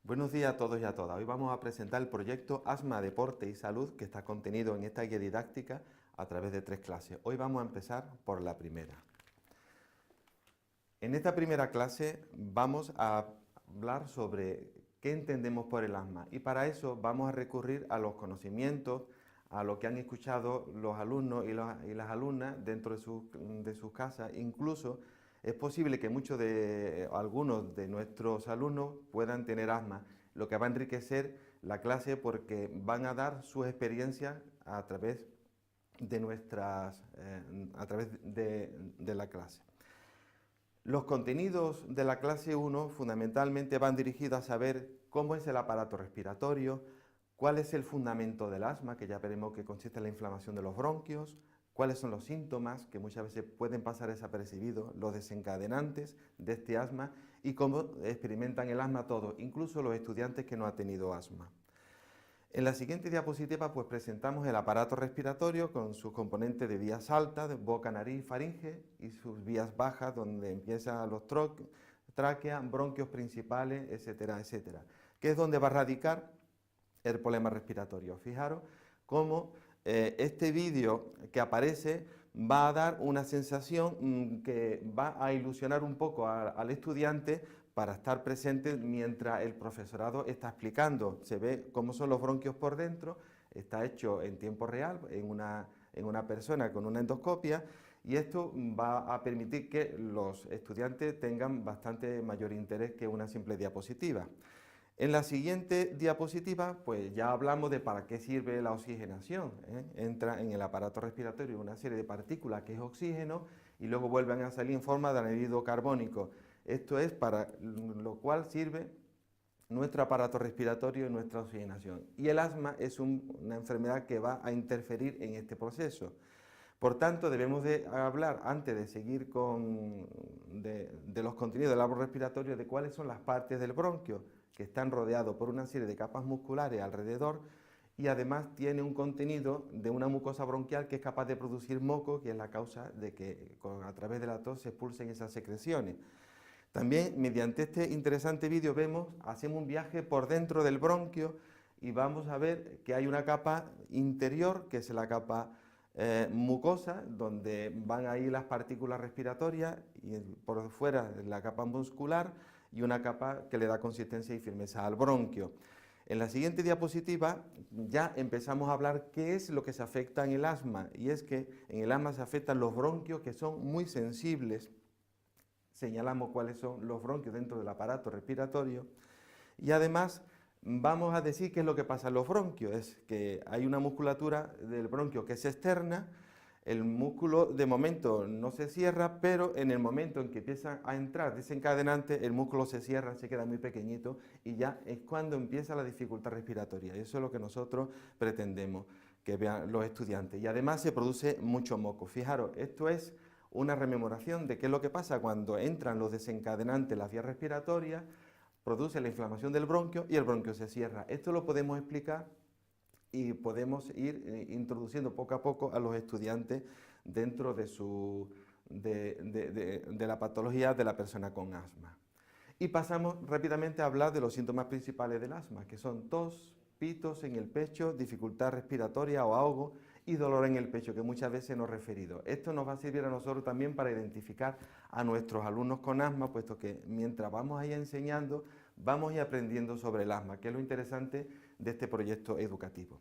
Buenos días a todos y a todas. Hoy vamos a presentar el proyecto Asma, Deporte y Salud que está contenido en esta guía didáctica a través de 3 clases. Hoy vamos a empezar por la primera. En esta primera clase vamos a hablar sobre qué entendemos por el asma y para eso vamos a recurrir a los conocimientos, a lo que han escuchado los alumnos y las alumnas dentro de sus casas. Incluso es posible que algunos de nuestros alumnos puedan tener asma, lo que va a enriquecer la clase porque van a dar sus experiencias a través de la clase. Los contenidos de la clase 1 fundamentalmente van dirigidos a saber cómo es el aparato respiratorio, cuál es el fundamento del asma, que ya veremos que consiste en la inflamación de los bronquios, cuáles son los síntomas que muchas veces pueden pasar desapercibidos, los desencadenantes de este asma y cómo experimentan el asma todos, incluso los estudiantes que no han tenido asma. En la siguiente diapositiva pues presentamos el aparato respiratorio con sus componentes de vías altas, de boca, nariz, faringe y sus vías bajas donde empiezan los tráqueas, bronquios principales, etcétera, etcétera, que es donde va a radicar el problema respiratorio. Fijaros cómo este vídeo que aparece va a dar una sensación que va a ilusionar un poco al estudiante para estar presente mientras el profesorado está explicando. Se ve cómo son los bronquios por dentro, está hecho en tiempo real en una persona con una endoscopia y esto va a permitir que los estudiantes tengan bastante mayor interés que una simple diapositiva. En la siguiente diapositiva, pues ya hablamos de para qué sirve la oxigenación. Entra en el aparato respiratorio una serie de partículas que es oxígeno y luego vuelven a salir en forma de anhídrido carbónico. Esto es para lo cual sirve nuestro aparato respiratorio y nuestra oxigenación. Y el asma es una enfermedad que va a interferir en este proceso. Por tanto, debemos de hablar, antes de seguir de los contenidos del árbol respiratorio, de cuáles son las partes del bronquio, que están rodeados por una serie de capas musculares alrededor y además tiene un contenido de una mucosa bronquial que es capaz de producir moco, que es la causa de que a través de la tos se expulsen esas secreciones. También, mediante este interesante vídeo, hacemos un viaje por dentro del bronquio y vamos a ver que hay una capa interior, que es la capa mucosa, donde van ahí las partículas respiratorias y por fuera la capa muscular y una capa que le da consistencia y firmeza al bronquio. En la siguiente diapositiva ya empezamos a hablar qué es lo que se afecta en el asma, y es que en el asma se afectan los bronquios, que son muy sensibles. Señalamos cuáles son los bronquios dentro del aparato respiratorio y además vamos a decir qué es lo que pasa en los bronquios. Es que hay una musculatura del bronquio que es externa, el músculo de momento no se cierra, pero en el momento en que empieza a entrar desencadenante, el músculo se cierra, se queda muy pequeñito y ya es cuando empieza la dificultad respiratoria. Eso es lo que nosotros pretendemos que vean los estudiantes. Y además se produce mucho moco. Fijaros, esto es una rememoración de qué es lo que pasa cuando entran los desencadenantes en las vías respiratorias, produce la inflamación del bronquio y el bronquio se cierra. Esto lo podemos explicar y podemos ir introduciendo poco a poco a los estudiantes dentro de la patología de la persona con asma. Y pasamos rápidamente a hablar de los síntomas principales del asma, que son tos, pitos en el pecho, dificultad respiratoria o ahogo y dolor en el pecho, que muchas veces nos he referido. Esto nos va a servir a nosotros también para identificar a nuestros alumnos con asma, puesto que mientras vamos a ir enseñando, vamos a ir aprendiendo sobre el asma, que es lo interesante de este proyecto educativo.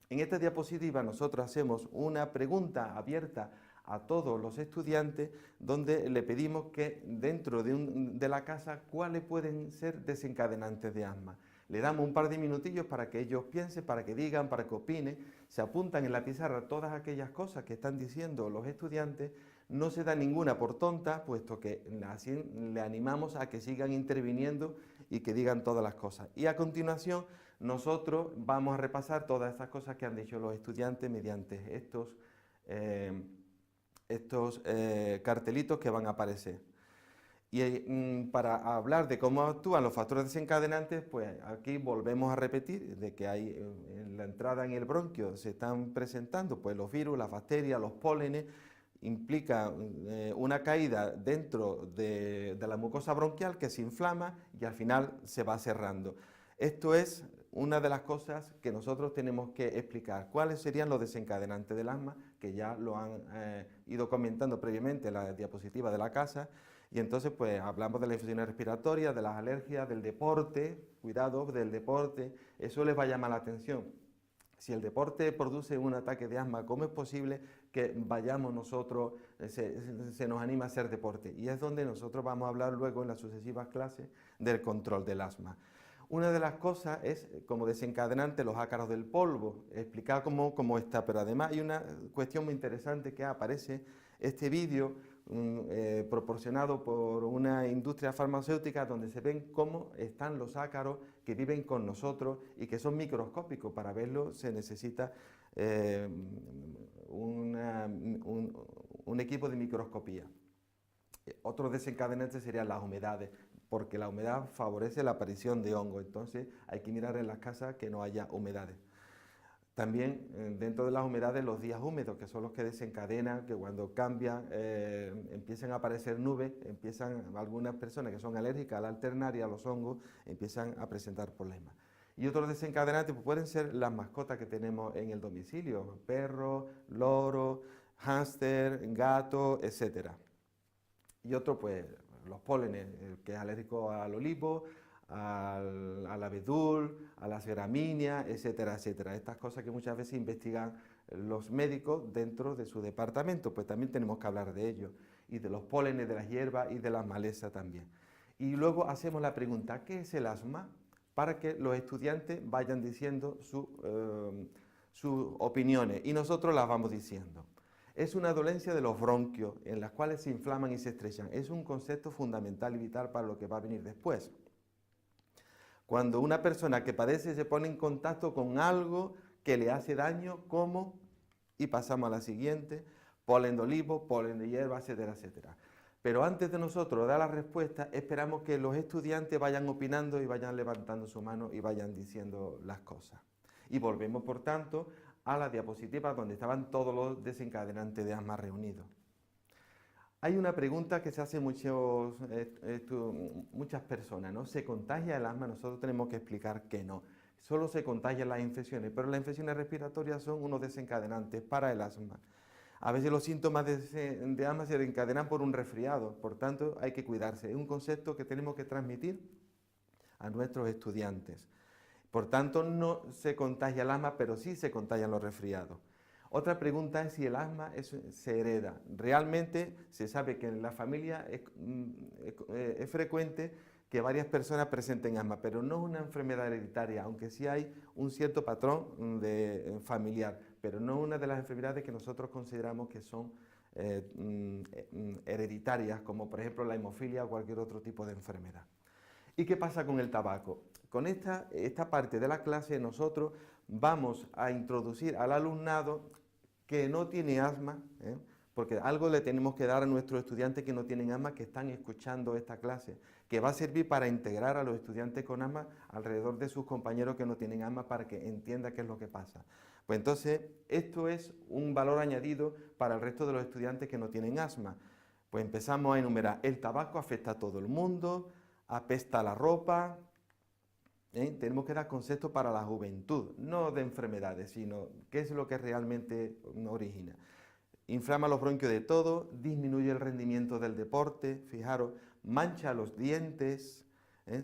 En esta diapositiva nosotros hacemos una pregunta abierta a todos los estudiantes, donde le pedimos que dentro de la casa, ¿cuáles pueden ser desencadenantes de asma? Le damos un par de minutillos para que ellos piensen, para que digan, para que opinen, se apuntan en la pizarra todas aquellas cosas que están diciendo los estudiantes, no se da ninguna por tonta, puesto que así le animamos a que sigan interviniendo y que digan todas las cosas. Y a continuación nosotros vamos a repasar todas esas cosas que han dicho los estudiantes mediante estos cartelitos que van a aparecer. Y para hablar de cómo actúan los factores desencadenantes, pues aquí volvemos a repetir de que hay en la entrada en el bronquio se están presentando pues los virus, las bacterias, los pólenes implica una caída dentro de la mucosa bronquial que se inflama y al final se va cerrando. Esto es una de las cosas que nosotros tenemos que explicar. ¿Cuáles serían los desencadenantes del asma? Que ya lo han ido comentando previamente en la diapositiva de la casa. Y entonces pues hablamos de las infecciones respiratorias, de las alergias, del deporte, cuidado, del deporte, eso les va a llamar la atención. Si el deporte produce un ataque de asma, ¿cómo es posible que vayamos nosotros, se nos anima a hacer deporte? Y es donde nosotros vamos a hablar luego en las sucesivas clases del control del asma. Una de las cosas es, como desencadenante, los ácaros del polvo, explicar cómo está, pero además hay una cuestión muy interesante que aparece, este vídeo proporcionado por una industria farmacéutica donde se ven cómo están los ácaros que viven con nosotros y que son microscópicos. Para verlo se necesita un equipo de microscopía. Otros desencadenantes serían las humedades, porque la humedad favorece la aparición de hongos, entonces hay que mirar en las casas que no haya humedades. También dentro de las humedades los días húmedos, que son los que desencadenan que cuando cambian empiezan a aparecer nubes, empiezan algunas personas que son alérgicas al alternar y a los hongos empiezan a presentar problemas. Y otros desencadenantes pues, pueden ser las mascotas que tenemos en el domicilio, perros, loros, hámster, gatos, etc. Y otro pues los pólenes, el que es alérgico al olivo, al abedul, a las gramíneas, etcétera, etcétera. Estas cosas que muchas veces investigan los médicos dentro de su departamento, pues también tenemos que hablar de ello, y de los pólenes de las hierbas y de las malezas también. Y luego hacemos la pregunta, ¿qué es el asma? Para que los estudiantes vayan diciendo sus opiniones y nosotros las vamos diciendo. Es una dolencia de los bronquios en las cuales se inflaman y se estrechan. Es un concepto fundamental y vital para lo que va a venir después. Cuando una persona que padece se pone en contacto con algo que le hace daño, ¿cómo? Y pasamos a la siguiente, polen de olivo, polen de hierba, etcétera, etcétera. Pero antes de nosotros dar la respuesta, esperamos que los estudiantes vayan opinando y vayan levantando su mano y vayan diciendo las cosas. Y volvemos, por tanto, a la diapositiva donde estaban todos los desencadenantes de asma reunidos. Hay una pregunta que se hace muchas personas, ¿no? ¿Se contagia el asma? Nosotros tenemos que explicar que no. Solo se contagian las infecciones, pero las infecciones respiratorias son unos desencadenantes para el asma. A veces los síntomas de asma se encadenan por un resfriado, por tanto hay que cuidarse. Es un concepto que tenemos que transmitir a nuestros estudiantes. Por tanto, no se contagia el asma, pero sí se contagian los resfriados. Otra pregunta es si el asma se hereda. Realmente se sabe que en la familia es frecuente que varias personas presenten asma, pero no es una enfermedad hereditaria, aunque sí hay un cierto patrón familiar, pero no es una de las enfermedades que nosotros consideramos que son hereditarias, como por ejemplo la hemofilia o cualquier otro tipo de enfermedad. ¿Y qué pasa con el tabaco? Con esta parte de la clase nosotros vamos a introducir al alumnado que no tiene asma, porque algo le tenemos que dar a nuestros estudiantes que no tienen asma, que están escuchando esta clase, que va a servir para integrar a los estudiantes con asma alrededor de sus compañeros que no tienen asma para que entiendan qué es lo que pasa. Pues entonces, esto es un valor añadido para el resto de los estudiantes que no tienen asma. Pues empezamos a enumerar, el tabaco afecta a todo el mundo, apesta la ropa. Tenemos que dar conceptos para la juventud, no de enfermedades, sino qué es lo que realmente origina. Inflama los bronquios de todo, disminuye el rendimiento del deporte, fijaros, mancha los dientes,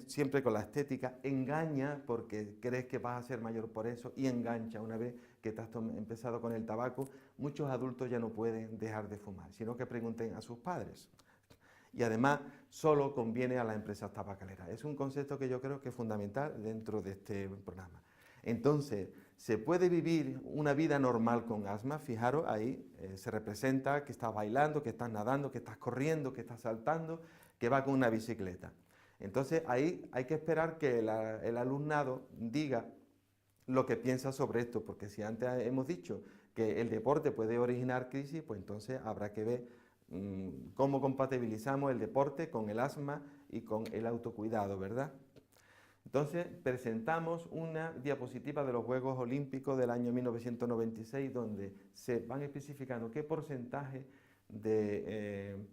siempre con la estética, engaña porque crees que vas a ser mayor por eso y engancha. Una vez que te has empezado con el tabaco, muchos adultos ya no pueden dejar de fumar, sino que pregunten a sus padres. Y además solo conviene a las empresas tabacaleras. Es un concepto que yo creo que es fundamental dentro de este programa. Entonces, ¿se puede vivir una vida normal con asma? Fijaros, ahí se representa que estás bailando, que estás nadando, que estás corriendo, que estás saltando, que va con una bicicleta. Entonces, ahí hay que esperar que el alumnado diga lo que piensa sobre esto, porque si antes hemos dicho que el deporte puede originar crisis, pues entonces habrá que ver cómo compatibilizamos el deporte con el asma y con el autocuidado, ¿verdad? Entonces presentamos una diapositiva de los Juegos Olímpicos del año 1996 donde se van especificando qué porcentaje de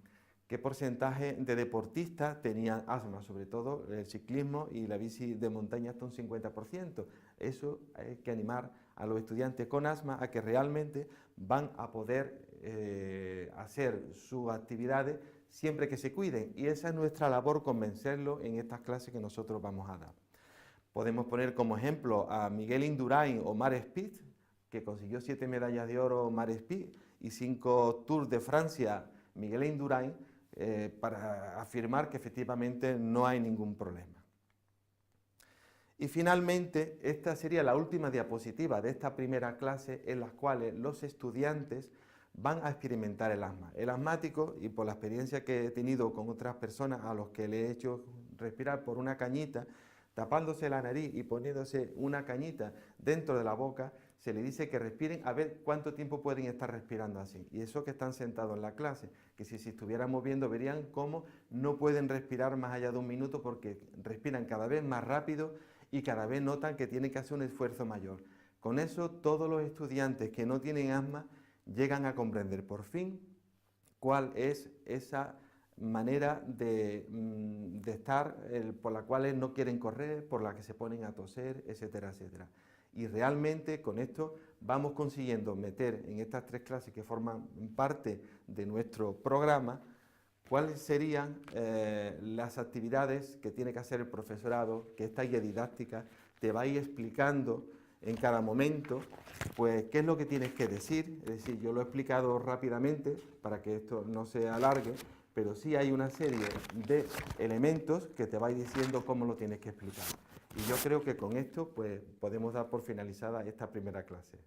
qué porcentaje de deportistas tenían asma, sobre todo el ciclismo y la bici de montaña hasta un 50%. Eso hay que animar a los estudiantes con asma a que realmente van a poder hacer sus actividades siempre que se cuiden, y esa es nuestra labor, convencerlos en estas clases que nosotros vamos a dar. Podemos poner como ejemplo a Miguel Indurain o Marc Spies, que consiguió 7 medallas de oro Marc Spies y 5 Tours de Francia Miguel Indurain, para afirmar que efectivamente no hay ningún problema. Y finalmente, esta sería la última diapositiva de esta primera clase, en las cuales los estudiantes van a experimentar el asma. El asmático, y por la experiencia que he tenido con otras personas a los que le he hecho respirar por una cañita, tapándose la nariz y poniéndose una cañita dentro de la boca, se le dice que respiren a ver cuánto tiempo pueden estar respirando así. Y eso que están sentados en la clase, que si se estuvieran moviendo verían cómo no pueden respirar más allá de un minuto, porque respiran cada vez más rápido y cada vez notan que tienen que hacer un esfuerzo mayor. Con eso todos los estudiantes que no tienen asma llegan a comprender por fin cuál es esa manera de estar por la cual no quieren correr, por la que se ponen a toser, etcétera, etcétera. Y realmente con esto vamos consiguiendo meter en estas 3 clases que forman parte de nuestro programa cuáles serían las actividades que tiene que hacer el profesorado, que esta guía didáctica te va a ir explicando en cada momento, pues qué es lo que tienes que decir. Es decir, yo lo he explicado rápidamente para que esto no se alargue, pero sí hay una serie de elementos que te va a ir diciendo cómo lo tienes que explicar. Y yo creo que con esto pues podemos dar por finalizada esta primera clase.